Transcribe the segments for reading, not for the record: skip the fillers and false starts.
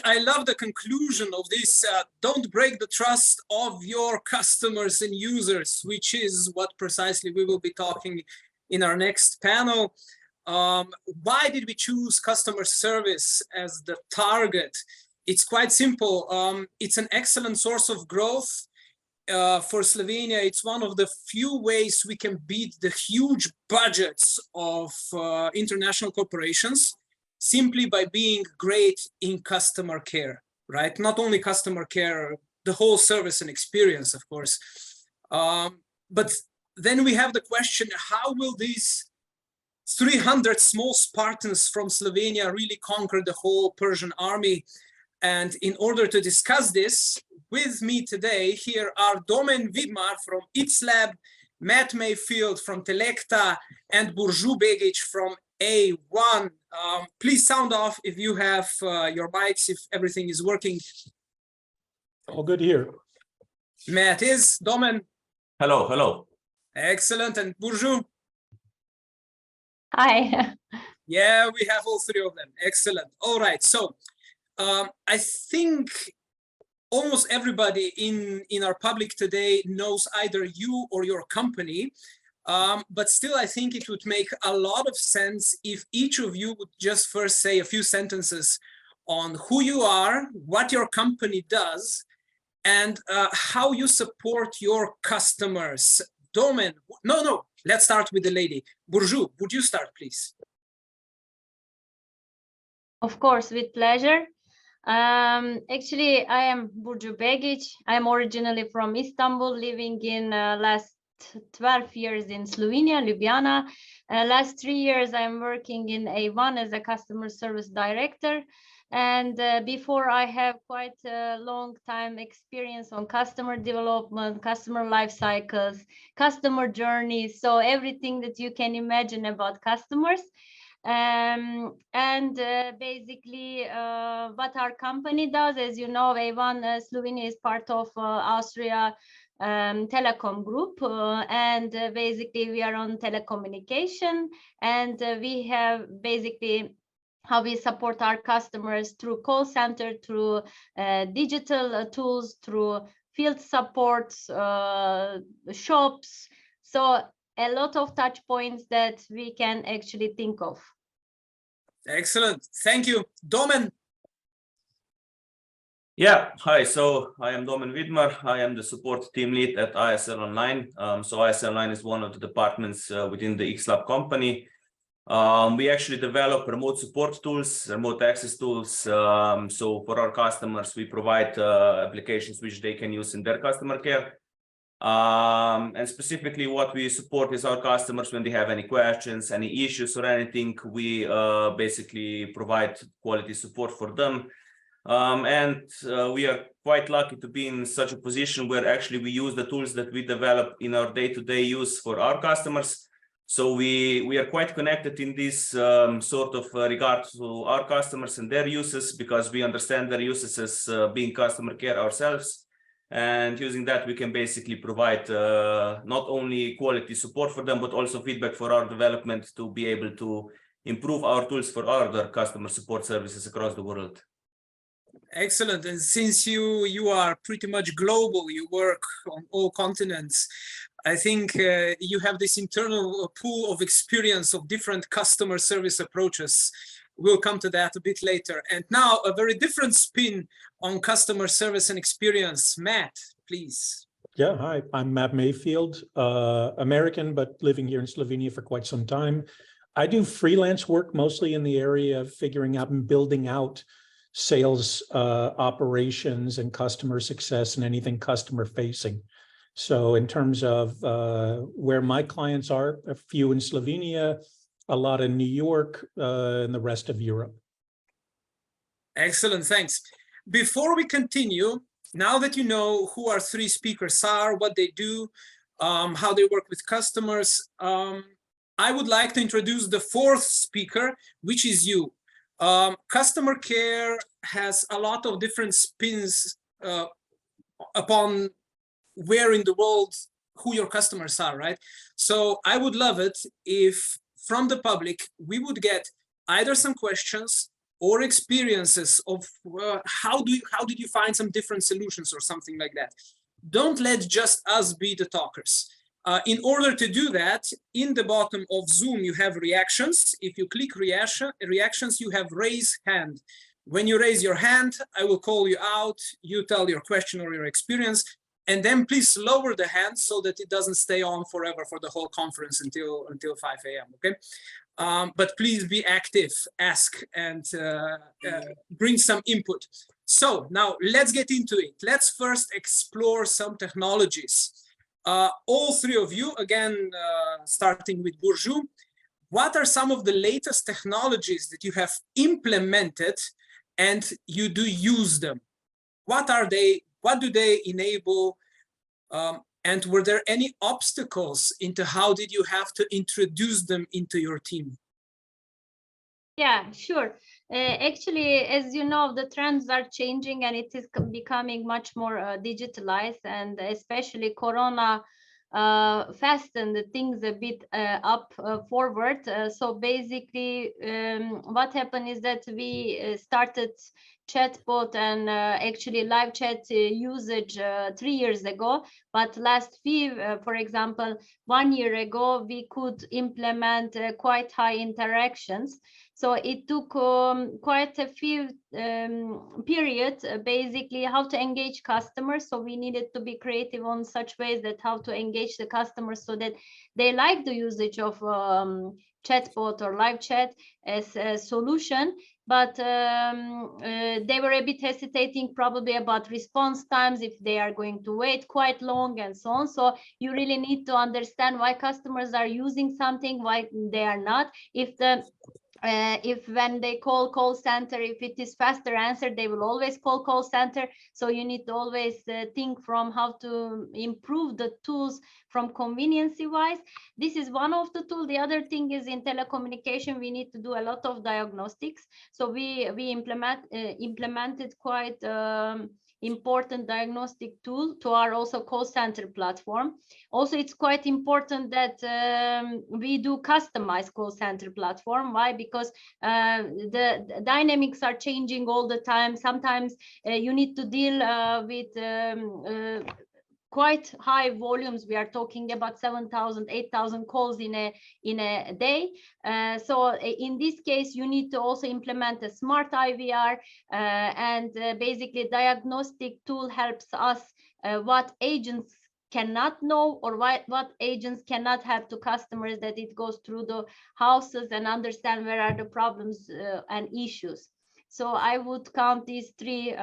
I love the conclusion of this. Don't break the trust of your customers and users, which is what precisely we will be talking in our next panel. Why did we choose customer service as the target? It's quite simple. It's an excellent source of growth. For Slovenia, it's one of the few ways we can beat the huge budgets of international corporations simply by being great in customer care, right? Not only customer care, the whole service and experience, of course. But then we have the question, how will these 300 small Spartans from Slovenia really conquer the whole Persian army? And in order to discuss this, with me today, here are Domen Vidmar from ITSLab, Matt Mayfield from Telekta, and Burju Begic from A1. Please sound off if you have your mics, if everything is working. All good here. Matt is, Domen. Hello, hello. Excellent, and Burju? Hi. Yeah, we have all three of them. Excellent. All right, so I think almost everybody in our public today knows either you or your company, but still I think it would make a lot of sense if each of you would just first say a few sentences on who you are, what your company does, and how you support your customers. Domen, no, let's start with the lady. Burju, would you start, please? Of course, with pleasure. Actually, I am Burju Begic. I'm originally from Istanbul, living in last 12 years in Slovenia, Ljubljana. Last 3 years, I'm working in A1 as a customer service director. And before, I have quite a long time experience on customer development, customer life cycles, customer journeys. So everything that you can imagine about customers. Basically what our company does, as you know, A1 Slovenia is part of Austria telecom group, and basically we are on telecommunication, and we have basically how we support our customers through call center, through digital tools, through field supports, shops. So a lot of touch points that we can actually think of. Excellent. Thank you. Domen. Yeah, hi. So I am Domen Vidmar. I am the support team lead at ISL Online. So ISL Online is one of the departments within the ITSLab company. We actually develop remote support tools, remote access tools. So for our customers, we provide applications which they can use in their customer care. And specifically what we support is our customers when they have any questions, any issues or anything, we basically provide quality support for them. We are quite lucky to be in such a position where actually we use the tools that we develop in our day-to-day use for our customers. So we are quite connected in this sort of regard to our customers and their uses, because we understand their uses as being customer care ourselves. And using that, we can basically provide not only quality support for them, but also feedback for our development to be able to improve our tools for other customer support services across the world. Excellent. And since you are pretty much global, you work on all continents, I think you have this internal pool of experience of different customer service approaches. We'll come to that a bit later. And now a very different spin on customer service and experience. Matt, please. Yeah, hi, I'm Matt Mayfield, American, but living here in Slovenia for quite some time. I do freelance work mostly in the area of figuring out and building out sales operations and customer success and anything customer facing. So in terms of where my clients are, a few in Slovenia, a lot in New York, and the rest of Europe. Excellent, thanks. Before we continue, now that you know who our three speakers are, what they do, how they work with customers, I would like to introduce the fourth speaker, which is you. Customer care has a lot of different spins upon where in the world who your customers are, right? So I would love it if from the public we would get either some questions or experiences of how did you find some different solutions or something like that. Don't let just us be the talkers. In order to do that, in the bottom of Zoom, you have reactions. If you click reactions, you have raise hand. When you raise your hand, I will call you out. You tell your question or your experience, and then please lower the hand so that it doesn't stay on forever for the whole conference until 5 a.m. Okay, but please be active, ask, and bring some input. So now let's get into it. Let's first explore some technologies. All three of you, again, starting with Burcu, what are some of the latest technologies that you have implemented and you do use them? What are they? What do they enable? And were there any obstacles into how did you have to introduce them into your team? Yeah, sure. Actually, as you know, the trends are changing and it is becoming much more digitalized, and especially Corona fastened things a bit forward. So basically, what happened is that we started chatbot and actually live chat usage 3 years ago, but for example, 1 year ago, we could implement quite high interactions. So it took quite a few periods, basically how to engage customers. So we needed to be creative on such ways that how to engage the customers so that they like the usage of chatbot or live chat as a solution. But they were a bit hesitating probably about response times, if they are going to wait quite long and so on. So you really need to understand why customers are using something, why they are not. If when they call center, if it is faster answer, they will always call center. So you need to always think from how to improve the tools from conveniency wise. This is one of the tools. The other thing is in telecommunication, we need to do a lot of diagnostics. So we implemented quite important diagnostic tool to our also call center platform. Also, it's quite important that we do customize call center platform. Why? Because the dynamics are changing all the time. Sometimes you need to deal with quite high volumes. We are talking about 7,000, 8,000 calls in a day. So in this case, you need to also implement a smart IVR, and basically diagnostic tool helps us what agents cannot know or what agents cannot have to customers, that it goes through the houses and understand where are the problems and issues. So I would count these three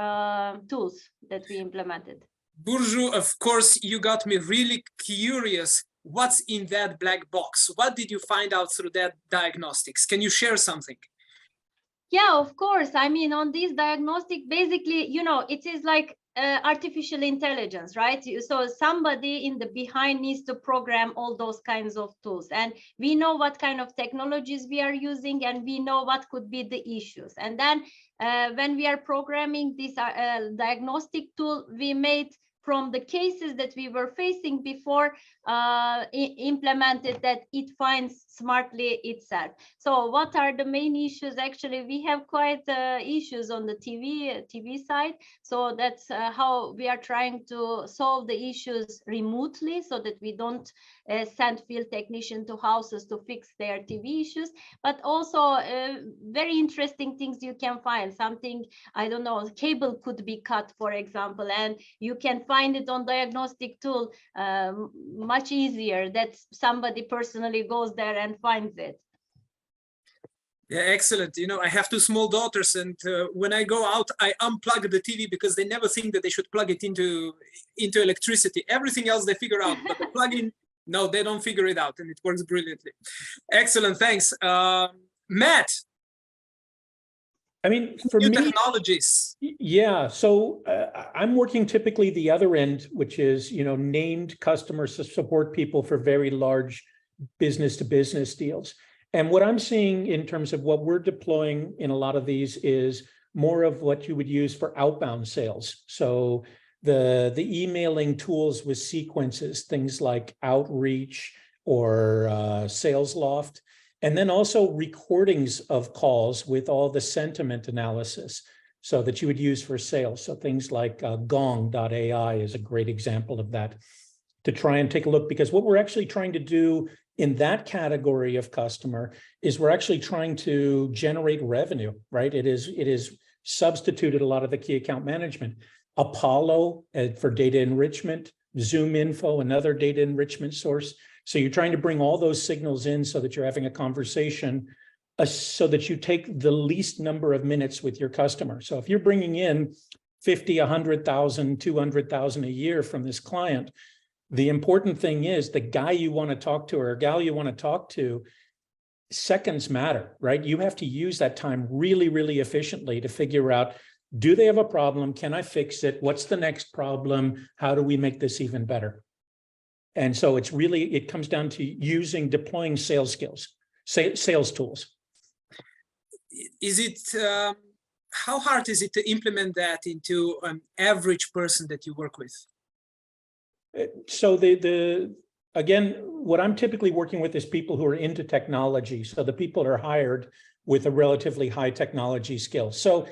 tools that we implemented. Burcu, of course, you got me really curious. What's in that black box? What did you find out through that diagnostics? Can you share something? Yeah, of course. I mean, on this diagnostic, basically, you know, it is like artificial intelligence, right? So somebody in the behind needs to program all those kinds of tools, and we know what kind of technologies we are using, and we know what could be the issues. And then when we are programming this diagnostic tool, we made from the cases that we were facing before implemented that it finds smartly itself. So what are the main issues? Actually, we have quite issues on the TV side. So that's how we are trying to solve the issues remotely, so that we don't send field technician to houses to fix their TV issues. But also very interesting things you can find. Something, I don't know, cable could be cut, for example, and you can find it on diagnostic tool much easier that somebody personally goes there and finds it. Yeah, excellent. You know, I have 2 small daughters, and when I go out, I unplug the TV because they never think that they should plug it into electricity. Everything else they figure out, but the plug-in, no, they don't figure it out, and it works brilliantly. Excellent, thanks. Matt. I mean, for new me, technologies. Yeah, so I'm working typically the other end, which is, you know, named customer support people for very large business-to-business deals. And what I'm seeing in terms of what we're deploying in a lot of these is more of what you would use for outbound sales. So the emailing tools with sequences, things like Outreach or SalesLoft, And then also recordings of calls with all the sentiment analysis, so that you would use for sales. So things like gong.ai is a great example of that, to try and take a look, because what we're actually trying to do in that category of customer is we're actually trying to generate revenue, right? It is substituted a lot of the key account management. Apollo for data enrichment, Zoom Info, another data enrichment source. So you're trying to bring all those signals in so that you're having a conversation, so that you take the least number of minutes with your customer. So if you're bringing in 50, 100,000, 200,000 a year from this client, the important thing is the guy you want to talk to or gal you want to talk to, seconds matter, right? You have to use that time really, really efficiently to figure out, do they have a problem? Can I fix it? What's the next problem? How do we make this even better? And so it's really, it comes down to deploying sales skills, sales tools. Is it, how hard is it to implement that into an average person that you work with? So again, what I'm typically working with is people who are into technology. So the people are hired with a relatively high technology skill. So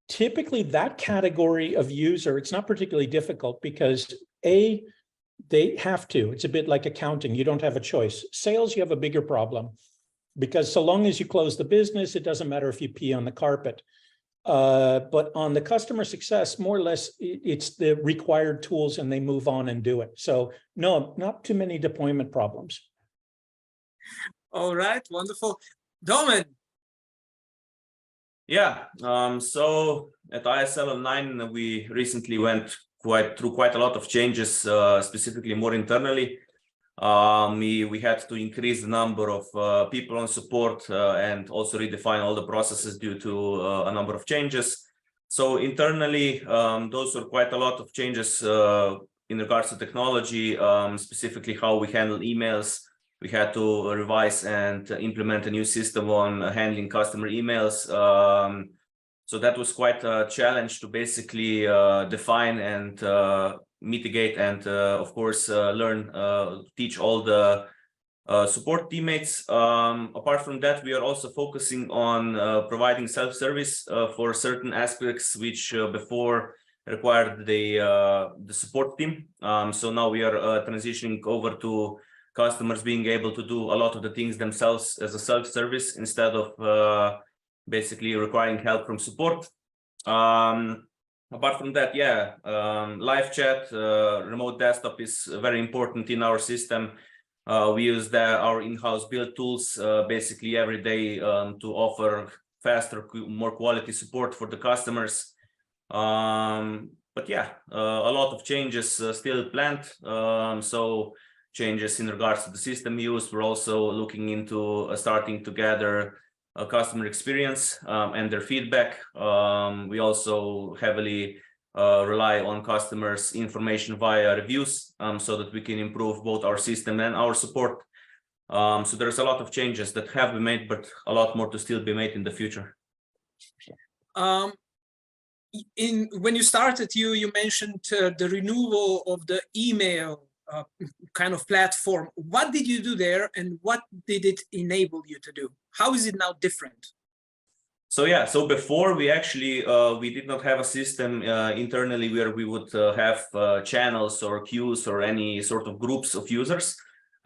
typically that category of user, it's not particularly difficult because they have to. It's a bit like accounting. You don't have a choice. Sales, you have a bigger problem, because so long as you close the business, it doesn't matter if you pee on the carpet. But on the customer success, more or less, it's the required tools and they move on and do it. So no, not too many deployment problems. All right, wonderful. Domen. Yeah, so at ISL 9, we recently went through quite a lot of changes, specifically more internally. We had to increase the number of people on support and also redefine all the processes due to a number of changes. So internally, those were quite a lot of changes in regards to technology, specifically how we handle emails. We had to revise and implement a new system on handling customer emails. So that was quite a challenge to basically define and mitigate and of course teach all the support teammates. Apart from that, we are also focusing on providing self-service for certain aspects which before required the support team. So now we are transitioning over to customers being able to do a lot of the things themselves as a self-service instead of basically requiring help from support. Apart from that, yeah, live chat, remote desktop is very important in our system. We use our in-house build tools basically every day to offer faster, more quality support for the customers. But yeah, a lot of changes still planned. So changes in regards to the system use. We're also looking into starting to gather customer experience and their feedback. We also heavily rely on customers' information via reviews so that we can improve both our system and our support. So there's a lot of changes that have been made, but a lot more to still be made in the future. When you started, you mentioned the renewal of the email kind of platform. What did you do there, and what did it enable you to do? How is it now different? So yeah, so before we actually we did not have a system internally where we would have channels or queues or any sort of groups of users.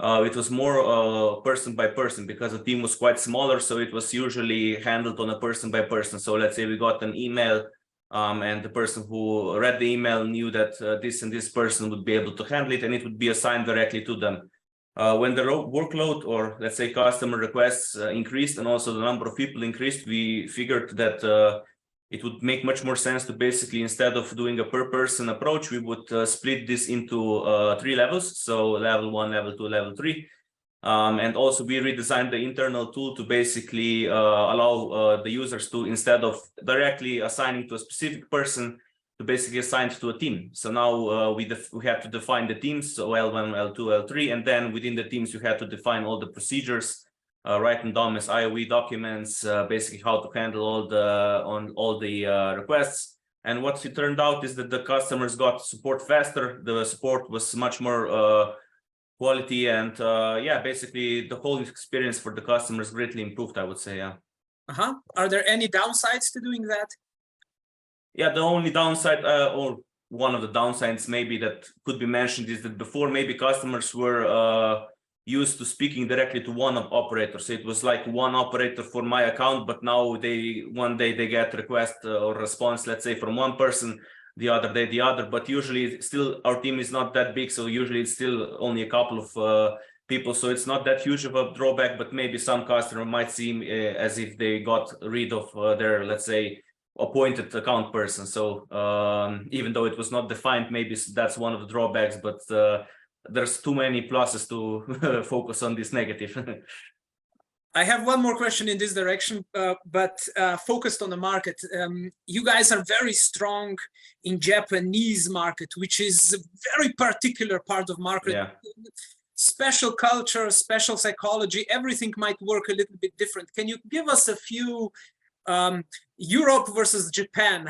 It was more person by person because the team was quite smaller, so it was usually handled on a person by person. So let's say we got an email and the person who read the email knew that this and this person would be able to handle it, and it would be assigned directly to them. When the workload, or let's say customer requests increased and also the number of people increased, we figured that it would make much more sense to basically, instead of doing a per person approach, we would split this into 3 levels. So level 1, level 2, level 3. And also we redesigned the internal tool to basically allow the users to, instead of directly assigning to a specific person, to basically assign to a team. So now we had to define the teams, so L1, L2, L3, and then within the teams you had to define all the procedures, write them down as IOE documents, basically how to handle all the requests. And what it turned out is that the customers got support faster. The support was much more quality, and yeah, basically the whole experience for the customers greatly improved, I would say. Yeah. Are there any downsides to doing that? Yeah, the only downside, or one of the downsides maybe that could be mentioned, is that before maybe customers were used to speaking directly to one operator. So it was like one operator for my account, but now one day they get request or response, let's say, from one person, the other day the other. But usually still our team is not that big, so usually it's still only a couple of people, so it's not that huge of a drawback. But maybe some customer might seem as if they got rid of their, let's say, appointed account person. So even though it was not defined, maybe that's one of the drawbacks, but there's too many pluses to focus on this negative. I have one more question in this direction, but focused on the market. You guys are very strong in Japanese market, which is a very particular part of market. Yeah. Special culture, special psychology, everything might work a little bit different. Can you give us a few Europe versus Japan?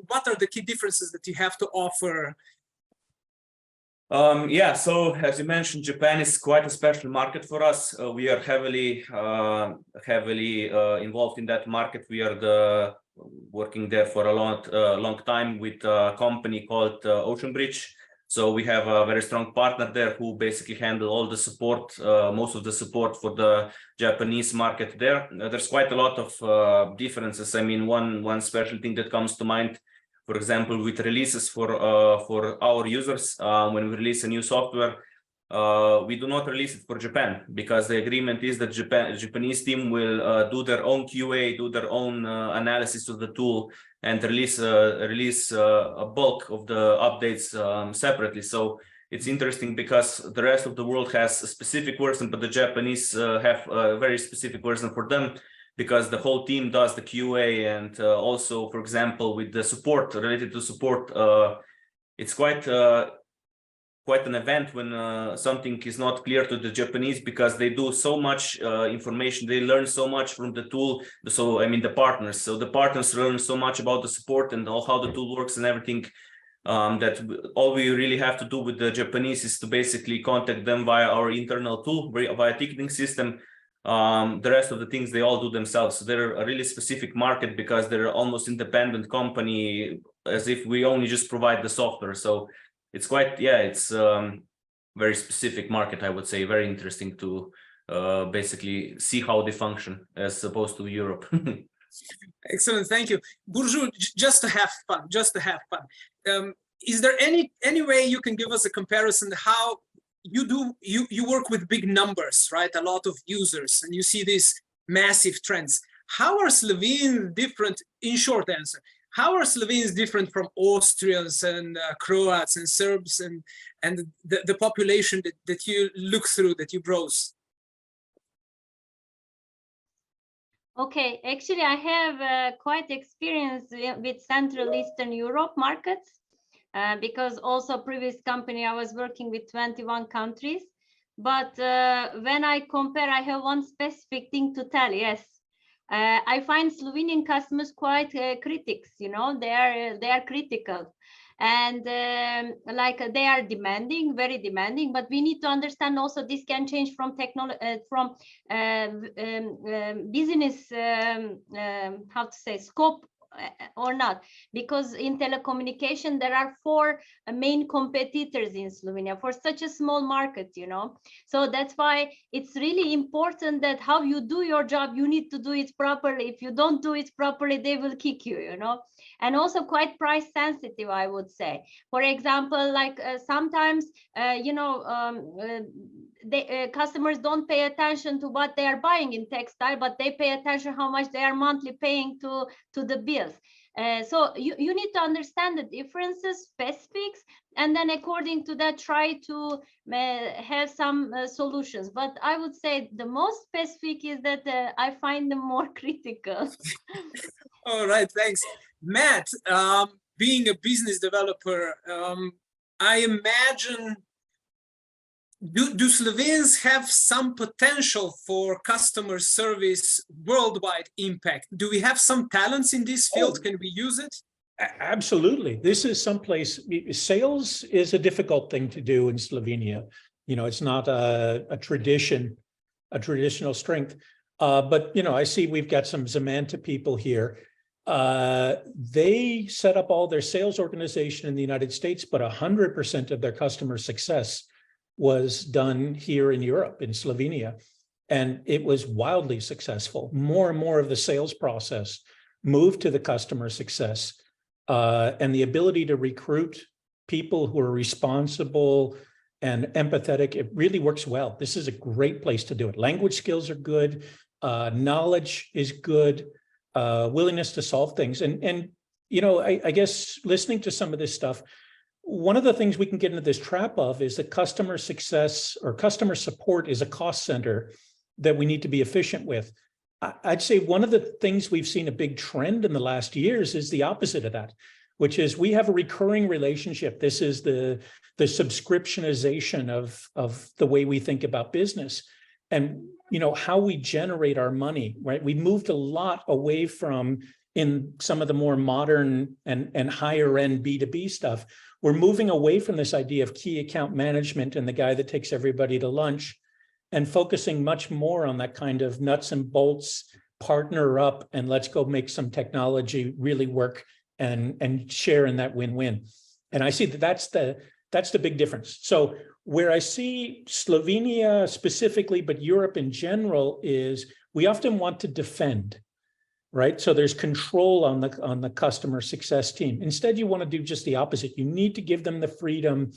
What are the key differences that you have to offer? Yeah, so as you mentioned, Japan is quite a special market for us. We are heavily involved in that market. We are working there for a long time with a company called Ocean Bridge. So we have a very strong partner there who basically handle all the support, most of the support for the Japanese market there. There's quite a lot of differences. I mean, one special thing that comes to mind, for example, with releases for our users, when we release a new software, we do not release it for Japan, because the agreement is that Japanese team will do their own QA, do their own analysis of the tool, and release a bulk of the updates separately. So it's interesting because the rest of the world has a specific version, but the Japanese have a very specific version for them, because the whole team does the QA. And also, for example, with the support, related to support, it's quite an event when something is not clear to the Japanese, because they do so much information, they learn so much from the tool. So I mean the partners learn so much about the support and how the tool works and everything, that all we really have to do with the Japanese is to basically contact them via our internal tool, via ticketing system. The rest of the things they all do themselves. So they're a really specific market, because they're almost independent company, as if we only just provide the software. So it's quite, yeah, it's very specific market, I would say. Very interesting to basically see how they function as opposed to Europe. Excellent, thank you. Burcu, just to have fun, is there any way you can give us a comparison how you work with big numbers, right? A lot of users, and you see these massive trends. How are Slovenes different, in short answer, how are Slovenes different from Austrians and Croats and Serbs and the population that you look through, that you browse? Okay, actually, I have quite experience with Central Eastern Europe markets, because also previous company I was working with 21 countries. But when I compare, I have one specific thing to tell. Yes. I find Slovenian customers quite critics, you know, they are critical, and like they are demanding, very demanding. But we need to understand also this can change from technology, from business, how to say, scope or not, because in telecommunication there are 4 main competitors in Slovenia for such a small market, you know. So that's why it's really important that how you do your job, you need to do it properly. If you don't do it properly, they will kick you, you know. And also quite price sensitive, I would say. For example, like sometimes you know, customers don't pay attention to what they are buying in textile, but they pay attention how much they are monthly paying to the bills. So you need to understand the differences, specifics, and then according to that try to have some solutions. But I would say the most specific is that I find them more critical. All right, thanks. Matt, being a business developer, I imagine, do Slovenes have some potential for customer service worldwide impact? Do we have some talents in this field? Can we use it? Absolutely. This is someplace, sales is a difficult thing to do in Slovenia. You know, it's not a traditional strength. But, you know, I see we've got some Zamanta people here. They set up all their sales organization in the United States, but 100% of their customer success was done here in Europe, in Slovenia. And it was wildly successful. More and more of the sales process moved to the customer success. And the ability to recruit people who are responsible and empathetic, it really works well. This is a great place to do it. Language skills are good. Knowledge is good. Willingness to solve things. And you know, I guess listening to some of this stuff, one of the things we can get into this trap of is that customer success or customer support is a cost center that we need to be efficient with. I'd say one of the things we've seen a big trend in the last years is the opposite of that, which is we have a recurring relationship. This is the subscriptionization of the way we think about business and, you know, how we generate our money, right? We moved a lot away from, in some of the more modern and higher end B2B stuff, we're moving away from this idea of key account management and the guy that takes everybody to lunch, and focusing much more on that kind of nuts and bolts, partner up and let's go make some technology really work and share in that win-win. And I see that that's the big difference. So where I see Slovenia specifically, but Europe in general, is we often want to defend, right? So there's control on the customer success team. Instead, you want to do just the opposite. You need to give them the freedom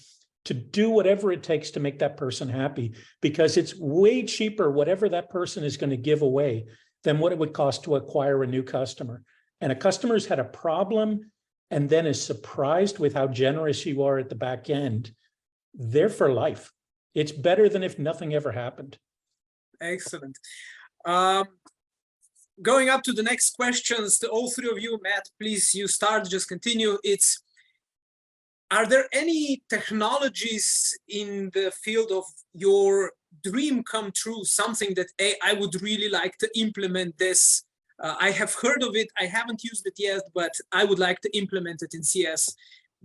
to do whatever it takes to make that person happy, because it's way cheaper, whatever that person is going to give away, than what it would cost to acquire a new customer. And a customer's had a problem and then is surprised with how generous you are at the back end, they're for life. It's better than if nothing ever happened. Excellent. Going up to the next questions, to all three of you, Matt, please, you start, just continue. Are there any technologies in the field of your dream come true, something that, hey, I would really like to implement this? I have heard of it, I haven't used it yet, but I would like to implement it in CS.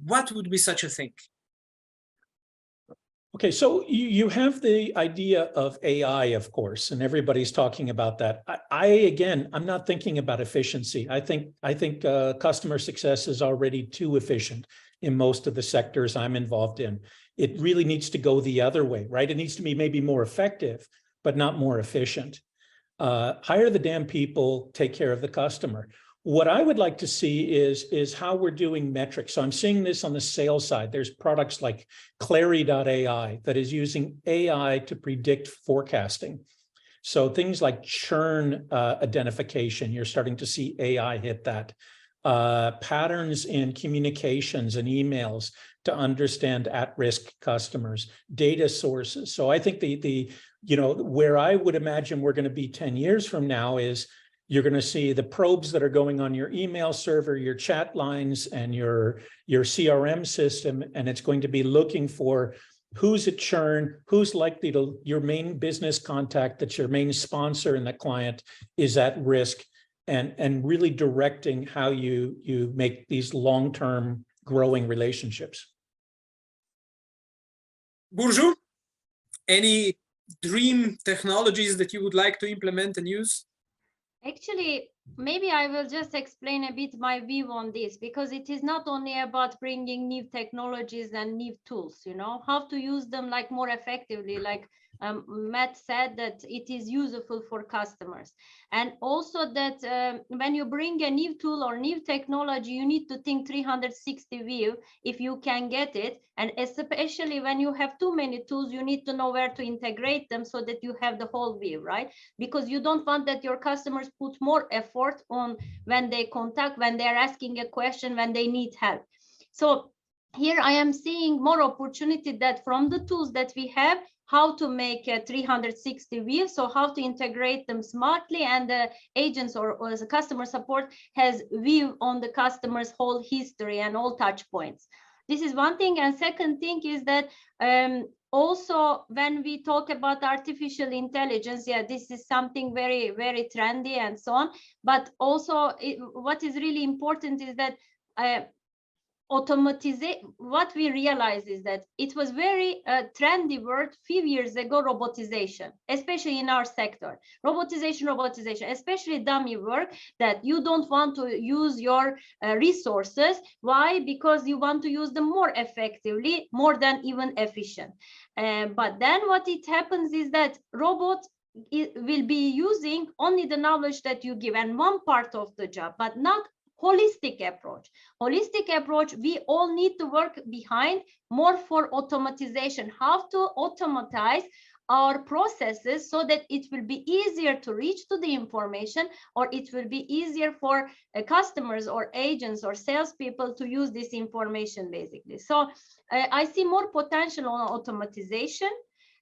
What would be such a thing? Okay, so you have the idea of AI, of course, and everybody's talking about that. Again, I'm not thinking about efficiency. I think customer success is already too efficient in most of the sectors I'm involved in. It really needs to go the other way, right? It needs to be maybe more effective, but not more efficient. Hire the damn people, take care of the customer. What I would like to see is how we're doing metrics. So I'm seeing this on the sales side. There's products like Clary.ai that is using AI to predict forecasting. So things like churn identification, you're starting to see AI hit that. Patterns in communications and emails to understand at-risk customers, data sources. So I think you know, where I would imagine we're going to be 10 years from now is you're going to see the probes that are going on your email server, your chat lines, and your CRM system, and it's going to be looking for who's at churn, who's likely to, your main business contact, that's your main sponsor and that client is at risk, and really directing how you make these long-term growing relationships. Burcu, any dream technologies that you would like to implement and use? Actually, maybe I will just explain a bit my view on this, because it is not only about bringing new technologies and new tools, you know, how to use them like more effectively, like Matt said, that it is useful for customers. And also that when you bring a new tool or new technology, you need to think 360 view if you can get it. And especially when you have too many tools, you need to know where to integrate them so that you have the whole view, right? Because you don't want that your customers put more effort on when they contact, when they're asking a question, when they need help. So here I am seeing more opportunity that from the tools that we have, how to make a 360 view, so how to integrate them smartly, and the agents or the customer support has view on the customer's whole history and all touch points. This is one thing. And second thing is that also when we talk about artificial intelligence, yeah, this is something very, very trendy and so on. But also what is really important is that what we realize is that it was very trendy word few years ago, robotization, especially in our sector. Robotization, especially dummy work that you don't want to use your resources. Why? Because you want to use them more effectively, more than even efficient. But then what it happens is that robots will be using only the knowledge that you give and one part of the job, but not holistic approach. We all need to work behind more for automatization, how to automatize our processes so that it will be easier to reach to the information, or it will be easier for customers or agents or salespeople to use this information basically. So I see more potential on automatization,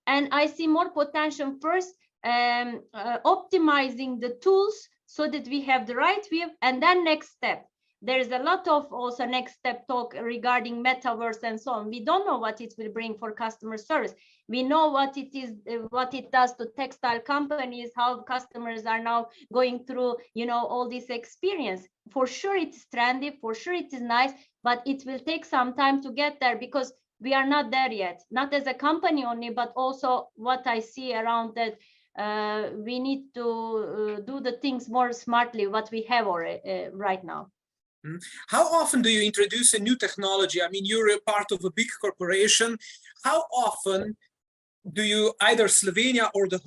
and I see more potential first optimizing the tools so that we have the right view, and then next step. There's a lot of also next step talk regarding metaverse and so on. We don't know what it will bring for customer service. We know what it is, what it does to textile companies, how customers are now going through, you know, all this experience. For sure it's trendy, for sure it is nice, but it will take some time to get there because we are not there yet, not as a company only, but also what I see around that. We need to do the things more smartly, what we have already right now. How often do you introduce a new technology? I mean, you're a part of a big corporation. How often do you, either Slovenia or the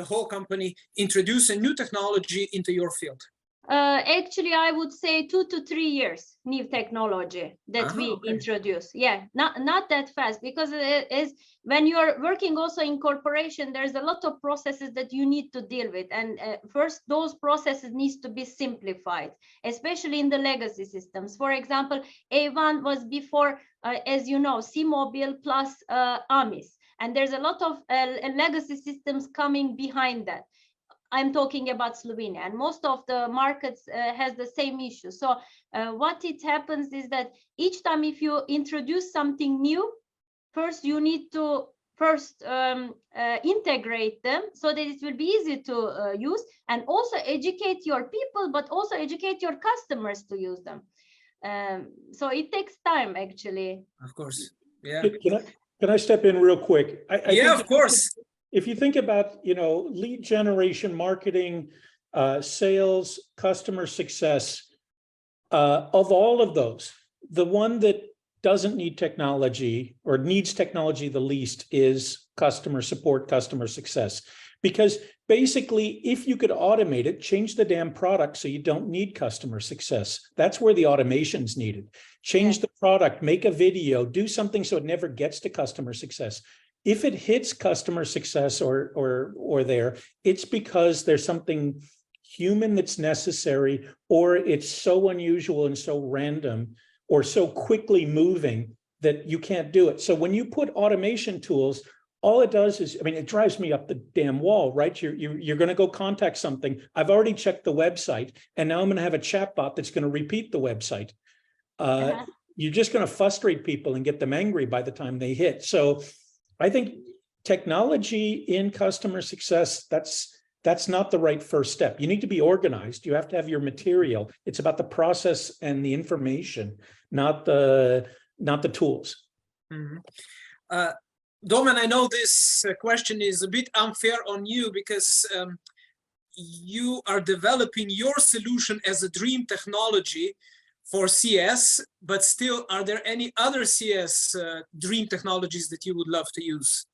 whole company, introduce a new technology into your field? Actually, I would say 2 to 3 years new technology that we introduce. Yeah, not that fast, because it is when you're working also in corporation, there's a lot of processes that you need to deal with, and first those processes needs to be simplified, especially in the legacy systems. For example, A1 was before, as you know, C-Mobile plus AMIS, and there's a lot of legacy systems coming behind that. I'm talking about Slovenia, and most of the markets has the same issue. So what it happens is that each time if you introduce something new, first you need to integrate them so that it will be easy to use, and also educate your people, but also educate your customers to use them. So it takes time, actually. Of course, yeah. Can I step in real quick? Yeah, of course. If you think about, you know, lead generation, marketing, sales, customer success, of all of those, the one that doesn't need technology or needs technology the least is customer support, customer success. Because basically, if you could automate it, change the damn product so you don't need customer success. That's where the automation's needed. Change the product, make a video, do something so it never gets to customer success. If it hits customer success or there, it's because there's something human that's necessary, or it's so unusual and so random or so quickly moving that you can't do it. So when you put automation tools, all it does is, I mean, it drives me up the damn wall, right? You're going to go contact something. I've already checked the website, and now I'm going to have a chatbot that's going to repeat the website. You're just going to frustrate people and get them angry by the time they hit. So I think technology in customer success, that's not the right first step. You need to be organized. You have to have your material. It's about the process and the information, not the tools. Mm-hmm. Domen, I know this question is a bit unfair on you because you are developing your solution as a dream technology for CS, but still, are there any other CS dream technologies that you would love to use?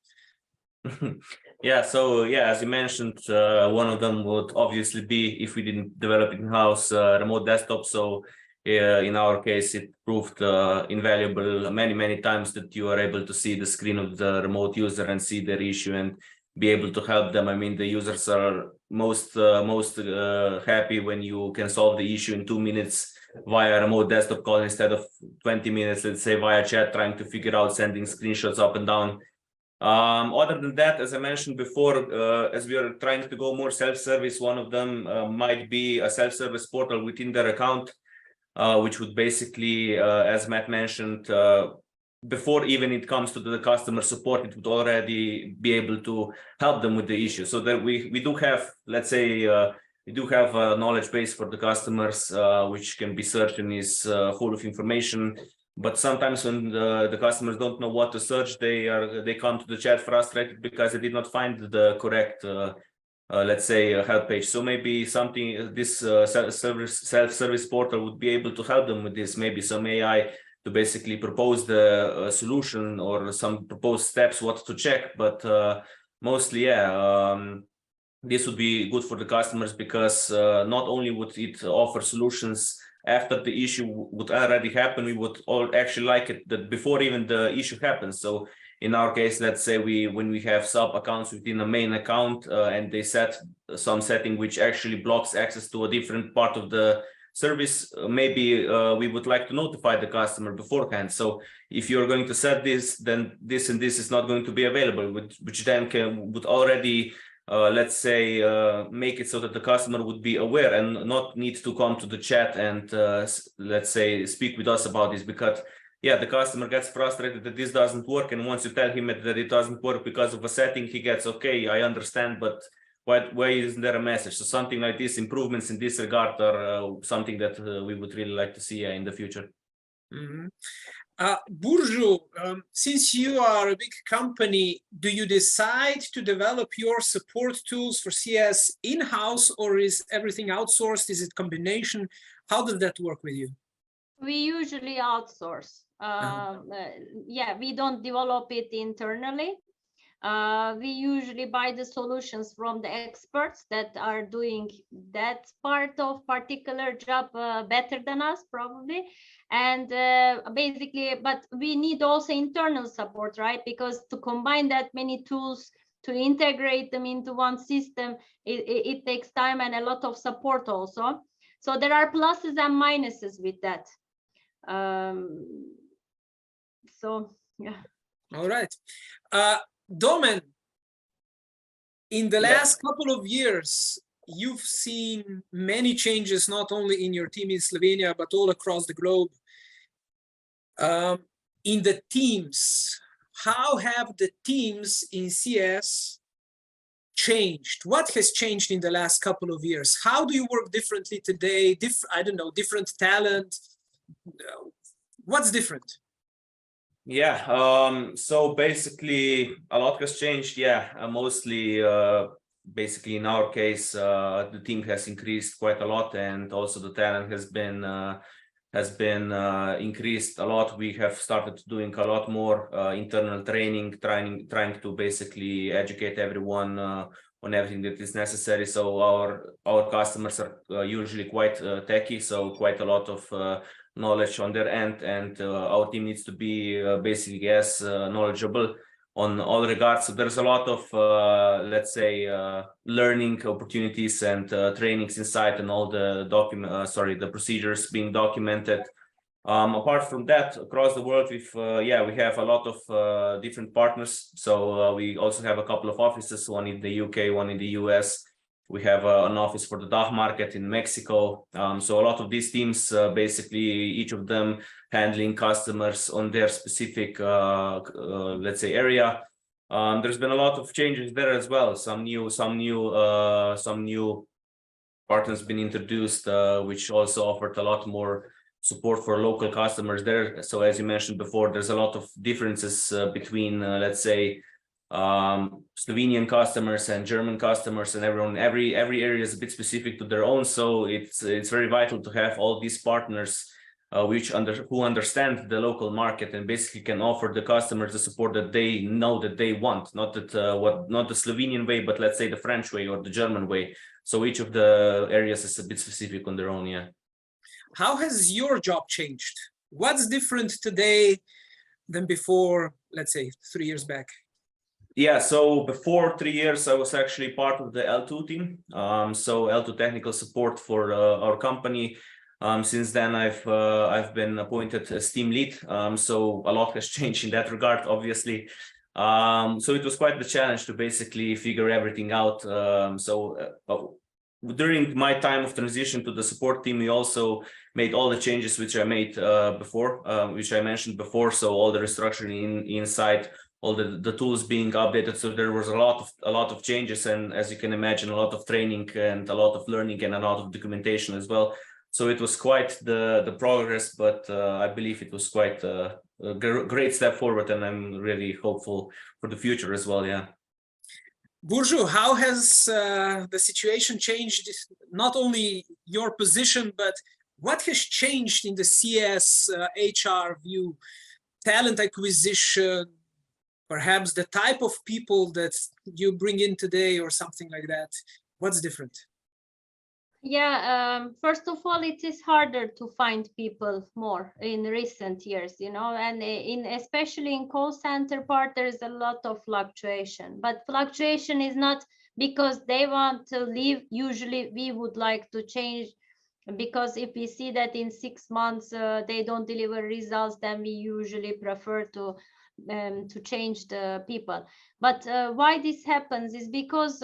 Yeah, so yeah, as you mentioned, one of them would obviously be, if we didn't develop it in-house, remote desktop. So in our case, it proved invaluable many times that you are able to see the screen of the remote user and see their issue and be able to help them. I mean, the users are most happy when you can solve the issue in 2 minutes via remote desktop call instead of 20 minutes, let's say, via chat, trying to figure out sending screenshots up and down. Other than that, as I mentioned before, as we are trying to go more self-service, one of them might be a self-service portal within their account, which would basically, as Matt mentioned, before even it comes to the customer support, it would already be able to help them with the issue. So that we do have, let's say, we do have a knowledge base for the customers, which can be searched and is full of information. But sometimes when the customers don't know what to search, they come to the chat frustrated because they did not find the correct let's say help page. So maybe something this self-service portal would be able to help them with this, maybe some AI to basically propose the solution or some proposed steps what to check. But mostly, yeah, this would be good for the customers because not only would it offer solutions after the issue would already happen, we would all actually like it that before even the issue happens. So in our case, let's say when we have sub accounts within a main account and they set some setting which actually blocks access to a different part of the service, maybe we would like to notify the customer beforehand. So if you're going to set this, then this and this is not going to be available, which then would already let's say make it so that the customer would be aware and not need to come to the chat and let's say speak with us about this, because yeah, the customer gets frustrated that this doesn't work, and once you tell him that it doesn't work because of a setting, he gets, okay, I understand, but why isn't there a message? So something like this, improvements in this regard are something that we would really like to see in the future. Mm-hmm. Burcu, since you are a big company, do you decide to develop your support tools for CS in-house, or is everything outsourced? Is it combination? How does that work with you? We usually outsource. Yeah, we don't develop it internally. We usually buy the solutions from the experts that are doing that part of particular job better than us, probably. And basically, but we need also internal support, right? Because to combine that many tools, to integrate them into one system, it takes time and a lot of support also. So there are pluses and minuses with that. So yeah. All right. Domen, in the last couple of years, you've seen many changes, not only in your team in Slovenia, but all across the globe. In the teams, how have the teams in CS changed? What has changed in the last couple of years? How do you work differently today? I don't know, different talent. What's different? Yeah, so basically a lot has changed. Yeah, mostly basically in our case, the team has increased quite a lot, and also the talent has been increased a lot. We have started doing a lot more internal training, trying to basically educate everyone on everything that is necessary. So our customers are usually quite techy, so quite a lot of knowledge on their end, and our team needs to be basically as knowledgeable on all regards. So there's a lot of let's say learning opportunities and trainings inside, and all the the procedures being documented. Apart from that, across the world, we have a lot of different partners. So we also have a couple of offices, one in the UK, one in the US. We have an office for the DACH market in Mexico. So a lot of these teams, basically each of them handling customers on their specific, let's say, area. There's been a lot of changes there as well. Some new partners been introduced, which also offered a lot more support for local customers there. So as you mentioned before, there's a lot of differences between, let's say, Slovenian customers and German customers, and every area is a bit specific to their own. So it's very vital to have all these partners who understand the local market and basically can offer the customers the support that they know that they want, not the Slovenian way, but let's say the French way or the German way. So each of the areas is a bit specific on their own. Yeah. How has your job changed? What's different today than before, let's say, 3 years back? Yeah, so before 3 years, I was actually part of the L2 team. So L2 technical support for our company. Since then, I've been appointed as team lead. So a lot has changed in that regard, obviously. So it was quite the challenge to basically figure everything out. During my time of transition to the support team, we also made all the changes which I made before, which I mentioned before. So all the restructuring inside, all the tools being updated. So there was a lot of changes, and as you can imagine, a lot of training and a lot of learning and a lot of documentation as well. So it was quite the progress, but I believe it was quite a great step forward, and I'm really hopeful for the future as well. Yeah. Burcu, how has the situation changed, not only your position, but what has changed in the CS HR view, talent acquisition, perhaps the type of people that you bring in today or something like that? What's different? Yeah, first of all, it is harder to find people more in recent years, you know, and especially in call center part, there's a lot of fluctuation, but fluctuation is not because they want to leave. Usually we would like to change, because if we see that in 6 months they don't deliver results, then we usually prefer to change the people. But why this happens is because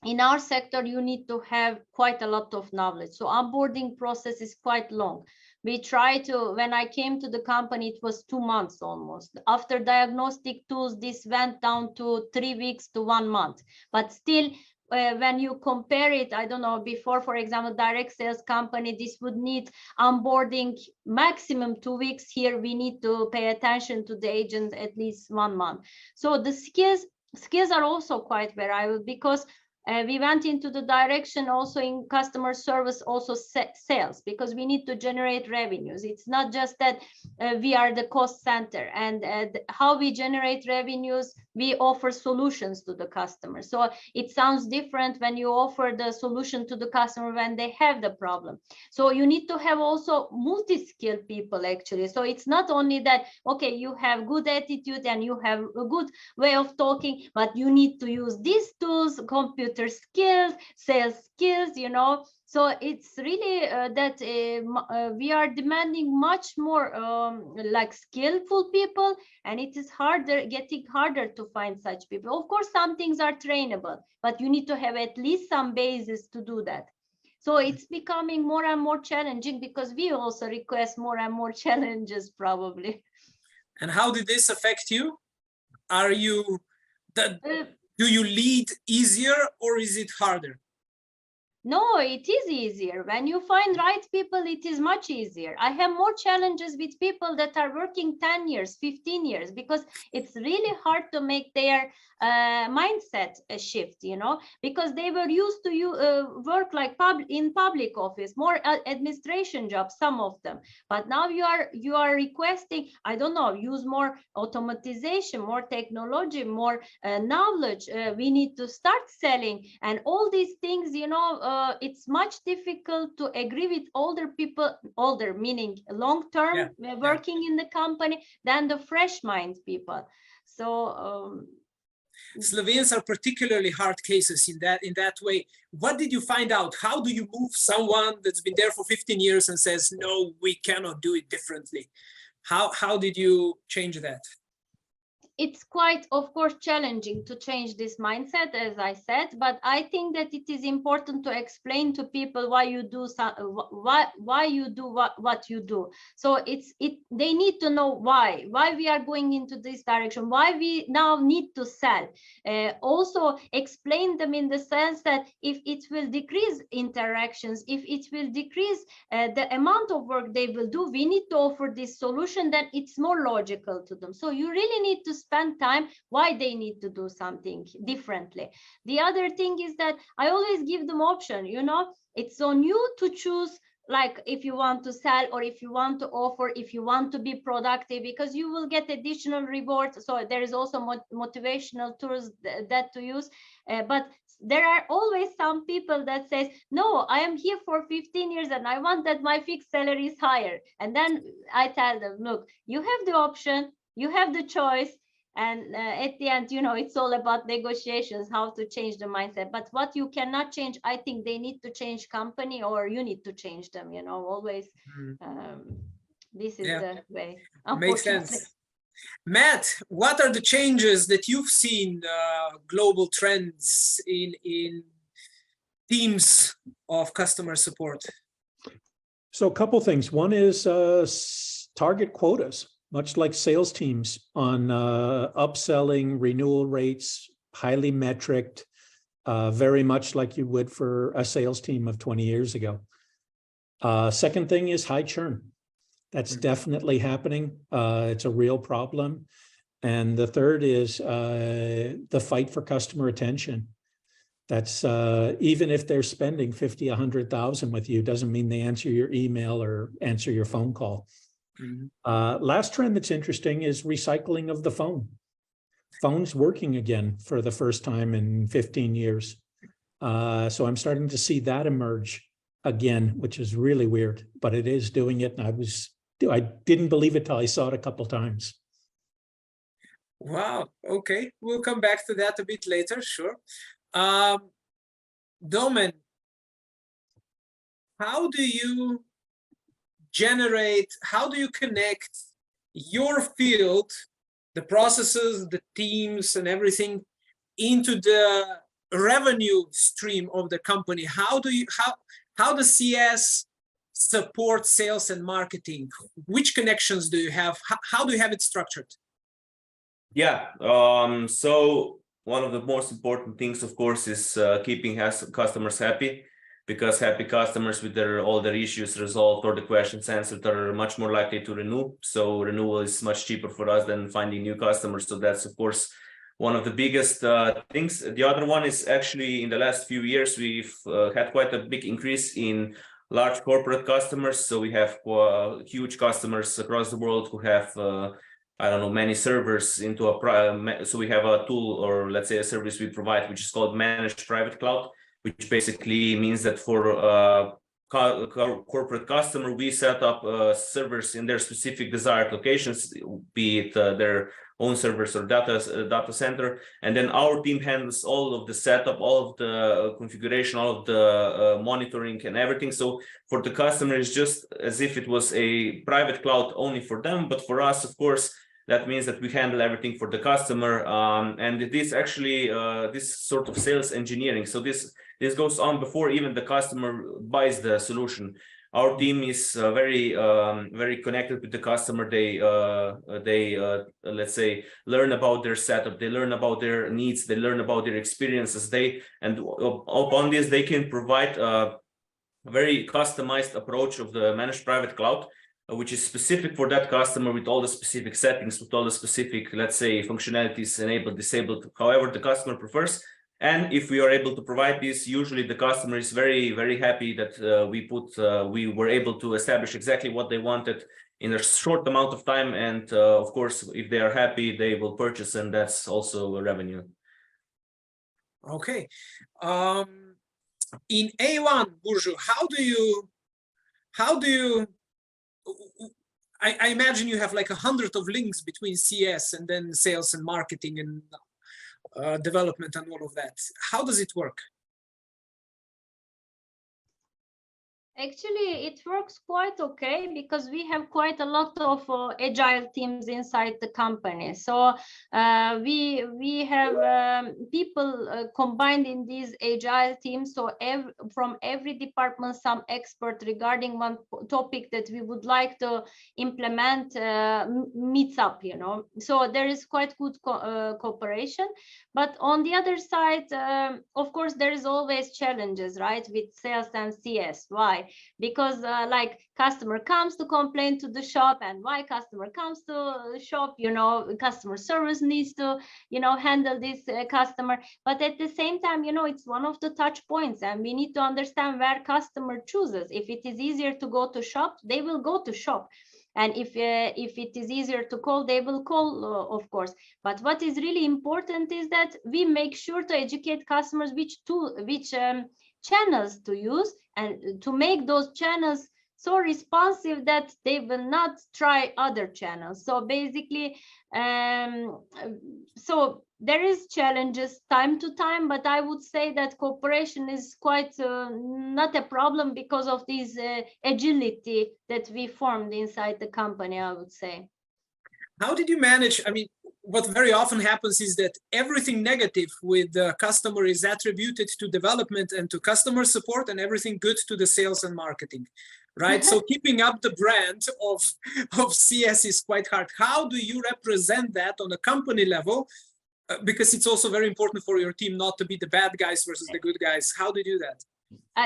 in our sector, you need to have quite a lot of knowledge. So onboarding process is quite long. We try to, when I came to the company, it was 2 months almost. After diagnostic tools, this went down to 3 weeks to 1 month. But still, when you compare it, I don't know, before, for example, direct sales company, this would need onboarding maximum 2 weeks. Here, we need to pay attention to the agent at least 1 month. So the skills are also quite variable, because we went into the direction also in customer service, also sales, because we need to generate revenues. It's not just that we are the cost center, and how we generate revenues, we offer solutions to the customer. So it sounds different when you offer the solution to the customer when they have the problem. So you need to have also multi-skilled people actually. So it's not only that, okay, you have good attitude and you have a good way of talking, but you need to use these tools, computer skills, sales skills, you know. So it's really that we are demanding much more like skillful people, and it is getting harder to find such people. Of course, some things are trainable, but you need to have at least some basis to do that. So it's becoming more and more challenging, because we also request more and more challenges probably. And how did this affect you? Are you do you lead easier, or is it harder? No, it is easier. When you find right people, it is much easier. I have more challenges with people that are working 10 years, 15 years, because it's really hard to make their mindset shift, you know, because they were used to work like in public office, more administration jobs, some of them. But now you are requesting, I don't know, use more automatization, more technology, more knowledge. We need to start selling, and all these things, you know. It's much difficult to agree with older people, older meaning long-term working in the company, than the fresh mind people. So Slovenes are particularly hard cases in that way. What did you find out? How do you move someone that's been there for 15 years and says, no, we cannot do it differently? How did you change that? It's quite, of course, challenging to change this mindset, as I said, but I think that it is important to explain to people why you do why you do what you do. So they need to know why we are going into this direction, why we now need to sell. Also explain them in the sense that if it will decrease interactions, if it will decrease the amount of work they will do, we need to offer this solution, then it's more logical to them. So you really need to spend time why they need to do something differently. The other thing is that I always give them option, you know, it's on you to choose, like if you want to sell, or if you want to offer, if you want to be productive, because you will get additional rewards. So there is also motivational tools that to use, but there are always some people that says, no, I am here for 15 years and I want that my fixed salary is higher. And then I tell them, look, you have the option, you have the choice. And at the end, you know, it's all about negotiations, how to change the mindset. But what you cannot change, I think they need to change company, or you need to change them, you know, always. This is the way. Makes sense. Matt, what are the changes that you've seen, global trends in teams of customer support? So a couple things. One is target quotas, much like sales teams, on upselling, renewal rates, highly metriced, very much like you would for a sales team of 20 years ago. Second thing is high churn. That's definitely happening. It's a real problem. And the third is the fight for customer attention. That's even if they're spending 50, 100,000 with you, doesn't mean they answer your email or answer your phone call. Last trend that's interesting is recycling of the phone. Phone's working again for the first time in 15 years. So I'm starting to see that emerge again, which is really weird, but it is doing it. And I didn't believe it till I saw it a couple times. Wow. Okay. We'll come back to that a bit later. Sure. Domen, how do you connect your field, the processes, the teams and everything into the revenue stream of the company? How does CS support sales and marketing? Which connections do you have? How do you have it structured? Yeah, so one of the most important things, of course, is keeping customers happy, because happy customers with all their issues resolved or the questions answered are much more likely to renew. So renewal is much cheaper for us than finding new customers. So that's, of course, one of the biggest things. The other one is actually in the last few years, we've had quite a big increase in large corporate customers. So we have huge customers across the world who have I don't know, many servers into so we have a tool, or let's say a service we provide, which is called Managed Private Cloud, which basically means that for corporate customer, we set up servers in their specific desired locations, be it their own servers or data center, and then our team handles all of the setup, all of the configuration, all of the monitoring and everything. So for the customer, it's just as if it was a private cloud only for them, but for us, of course, that means that we handle everything for the customer, and it is actually this sort of sales engineering. So this goes on before even the customer buys the solution. Our team is very connected with the customer. They let's say learn about their setup, they learn about their needs, they learn about their experiences. And upon this, they can provide a very customized approach of the managed private cloud, which is specific for that customer, with all the specific settings, with all the specific, let's say, functionalities enabled, disabled, however the customer prefers. And if we are able to provide this, usually the customer is very, very happy that we were able to establish exactly what they wanted in a short amount of time. And of course, if they are happy, they will purchase, and that's also a revenue. Okay. In A1, Burcu, how do you I imagine you have like 100 of links between CS and then sales and marketing and development and all of that. How does it work? Actually, it works quite okay, because we have quite a lot of agile teams inside the company. So we have people combined in these agile teams. So from every department, some expert regarding one topic that we would like to implement meets up, you know. So there is quite good cooperation. But on the other side, of course, there is always challenges, right, with sales and CS. Why? Because like customer comes to complain to the shop, and why customer comes to shop, you know, customer service needs to, you know, handle this customer. But at the same time, you know, it's one of the touch points, and we need to understand where customer chooses. If it is easier to go to shop, they will go to shop. And if it is easier to call, they will call, of course. But what is really important is that we make sure to educate customers which channels to use, and to make those channels so responsive that they will not try other channels. So basically, so there is challenges time to time, but I would say that cooperation is quite not a problem because of this agility that we formed inside the company, I would say. How did you manage? I mean, what very often happens is that everything negative with the customer is attributed to development and to customer support, and everything good to the sales and marketing, right? So keeping up the brand of CS is quite hard. How do you represent that on a company level? Because it's also very important for your team not to be the bad guys versus the good guys. How do you do that?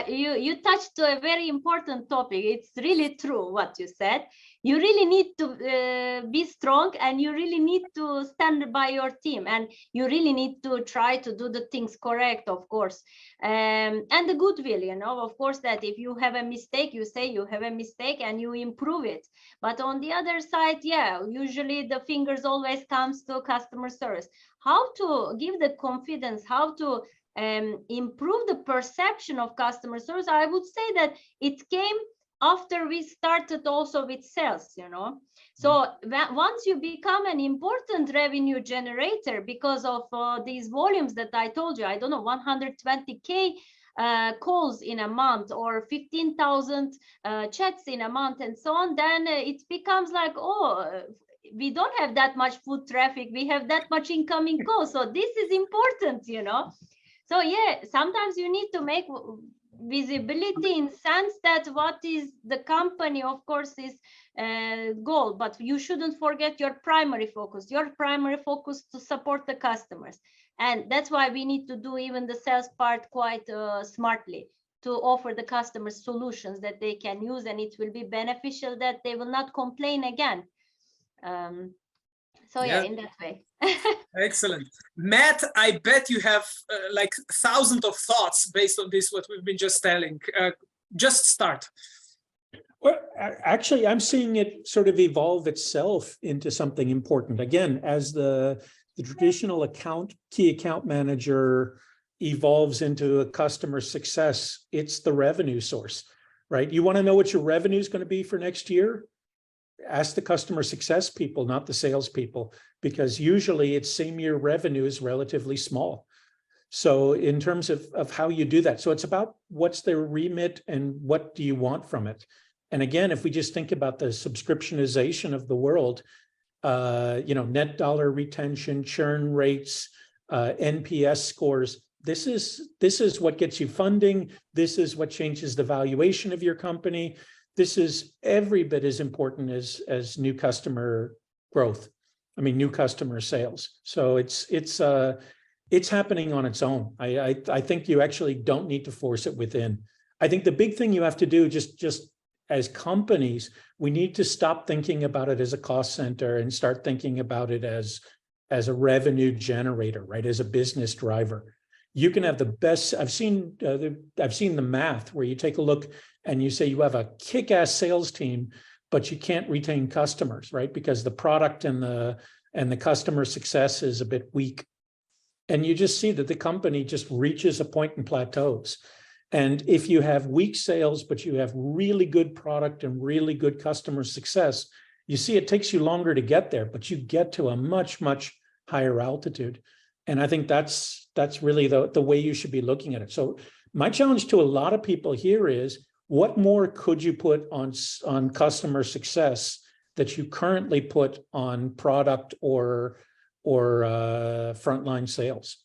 You touched to a very important topic. It's really true what you said. You really need to be strong, and you really need to stand by your team, and you really need to try to do the things correct, of course. And the goodwill, you know, of course, that if you have a mistake, you say you have a mistake and you improve it. But on the other side, yeah, usually the fingers always comes to customer service. How to give the confidence, how to improve the perception of customer service, I would say that it came after we started also with sales, you know. So once you become an important revenue generator because of these volumes that I told you, I don't know, 120K calls in a month or 15,000 chats in a month and so on, then it becomes like, oh, we don't have that much foot traffic, we have that much incoming calls, so this is important, you know. So yeah, sometimes you need to make visibility in sense that what is the company, of course, is goal, but you shouldn't forget your primary focus. Your primary focus to support the customers, and that's why we need to do even the sales part quite smartly to offer the customers solutions that they can use, and it will be beneficial, that they will not complain again. So yeah, in that way. Excellent. Matt, I bet you have like thousands of thoughts based on this, what we've been just telling. Just start. Well, actually, I'm seeing it sort of evolve itself into something important. Again, as the traditional key account manager evolves into a customer success, it's the revenue source, right? You want to know what your revenue is going to be for next year? Ask the customer success people, not the sales people, because usually its same year revenue is relatively small. So in terms of how you do that, so it's about what's their remit and what do you want from it. And again, if we just think about the subscriptionization of the world, you know, net dollar retention, churn rates, NPS scores, this is what gets you funding. This is what changes the valuation of your company. This is every bit as important as new customer growth. I mean, new customer sales. So it's happening on its own. I think you actually don't need to force it within. I think the big thing you have to do, just as companies, we need to stop thinking about it as a cost center and start thinking about it as a revenue generator, right? As a business driver. You can have the best. I've seen the math where you take a look and you say you have a kick-ass sales team, but you can't retain customers, right? Because the product and the customer success is a bit weak. And you just see that the company just reaches a point and plateaus. And if you have weak sales, but you have really good product and really good customer success, you see it takes you longer to get there, but you get to a much, much higher altitude. And I think that's really the way you should be looking at it. So my challenge to a lot of people here is, what more could you put on customer success that you currently put on product or frontline sales?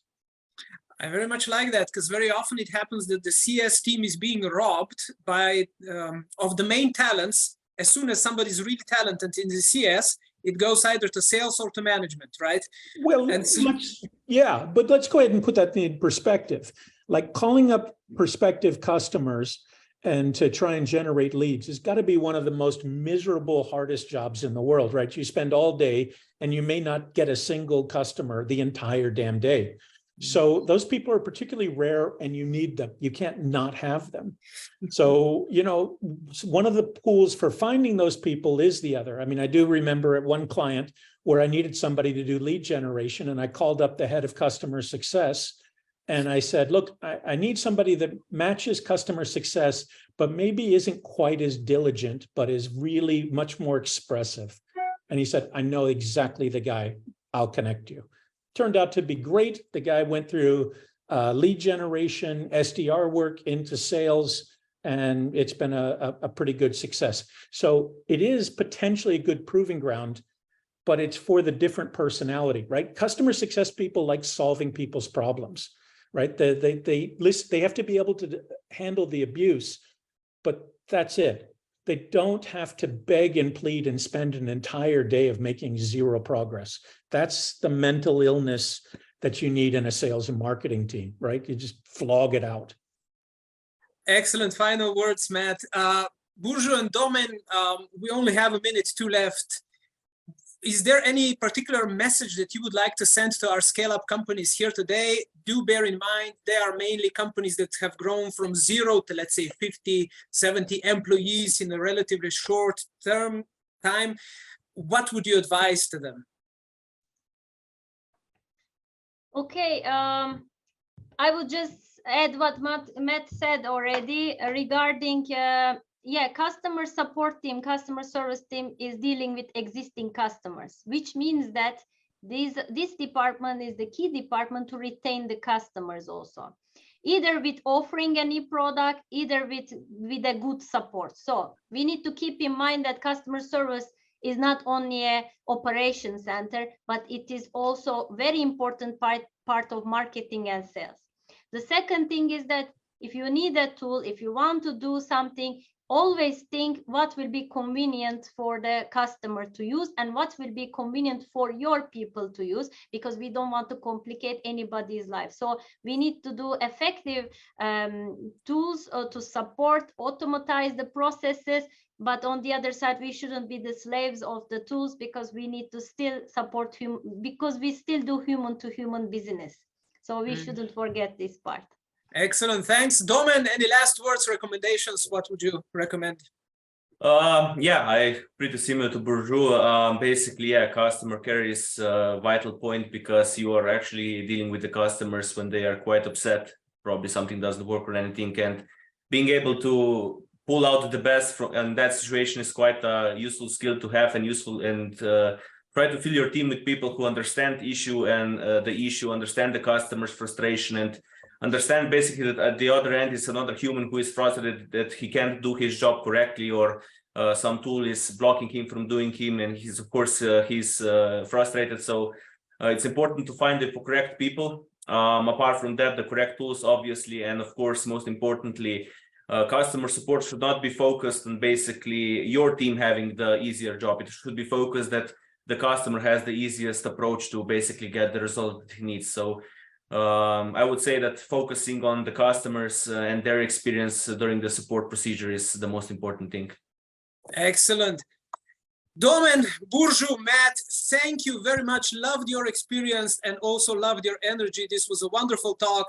I very much like that, because very often it happens that the CS team is being robbed by of the main talents. As soon as somebody's really talented in the CS, it goes either to sales or to management, right? Well, and so, yeah, but let's go ahead and put that in perspective. Like calling up prospective customers and to try and generate leads has got to be one of the most miserable, hardest jobs in the world, right? You spend all day and you may not get a single customer the entire damn day. So those people are particularly rare and you need them. You can't not have them. So, you know, one of the pools for finding those people is the other. I mean, I do remember at one client where I needed somebody to do lead generation, and I called up the head of customer success and I said, look, I need somebody that matches customer success, but maybe isn't quite as diligent, but is really much more expressive. And he said, I know exactly the guy. I'll connect you. Turned out to be great. The guy went through lead generation, SDR work into sales, and it's been a pretty good success. So it is potentially a good proving ground, but it's for the different personality, right? Customer success people like solving people's problems, right? They have to be able to handle the abuse, but that's it. They don't have to beg and plead and spend an entire day of making zero progress. That's the mental illness that you need in a sales and marketing team, right? You just flog it out. Excellent final words, Matt. Burcu and Domen, we only have a minute left. Is there any particular message that you would like to send to our scale-up companies here today? Do bear in mind, they are mainly companies that have grown from 0 to, let's say, 50, 70 employees in a relatively short term time. What would you advise to them? Okay, I would just add what Matt said already regarding customer support team, customer service team is dealing with existing customers, which means that this department is the key department to retain the customers also, either with offering a new product, either with a good support. So we need to keep in mind that customer service is not only a operation center, but it is also very important part of marketing and sales. The second thing is that if you need a tool, if you want to do something, always think what will be convenient for the customer to use and what will be convenient for your people to use, because we don't want to complicate anybody's life. So we need to do effective tools to support, automatize the processes. But on the other side, we shouldn't be the slaves of the tools, because we need to still support because we still do human-to-human business. So we shouldn't forget this part. Excellent, thanks. Domen, any last words, recommendations? What would you recommend? Yeah, I pretty similar to Burcu. Basically, yeah, customer care is a vital point, because you are actually dealing with the customers when they are quite upset, probably something doesn't work or anything, and being able to pull out the best from that situation is quite a useful skill to have, and useful, and try to fill your team with people who understand issue and understand the customer's frustration, and understand basically that at the other end is another human who is frustrated that he can't do his job correctly, or some tool is blocking him from doing him, and he's frustrated. So it's important to find the correct people. Apart from that, the correct tools, obviously, and of course, most importantly, customer support should not be focused on basically your team having the easier job. It should be focused that the customer has the easiest approach to basically get the result that he needs. So I would say that focusing on the customers and their experience during the support procedure is the most important thing. Excellent. Domen, Burcu, Matt, thank you very much. Loved your experience and also loved your energy. This was a wonderful talk.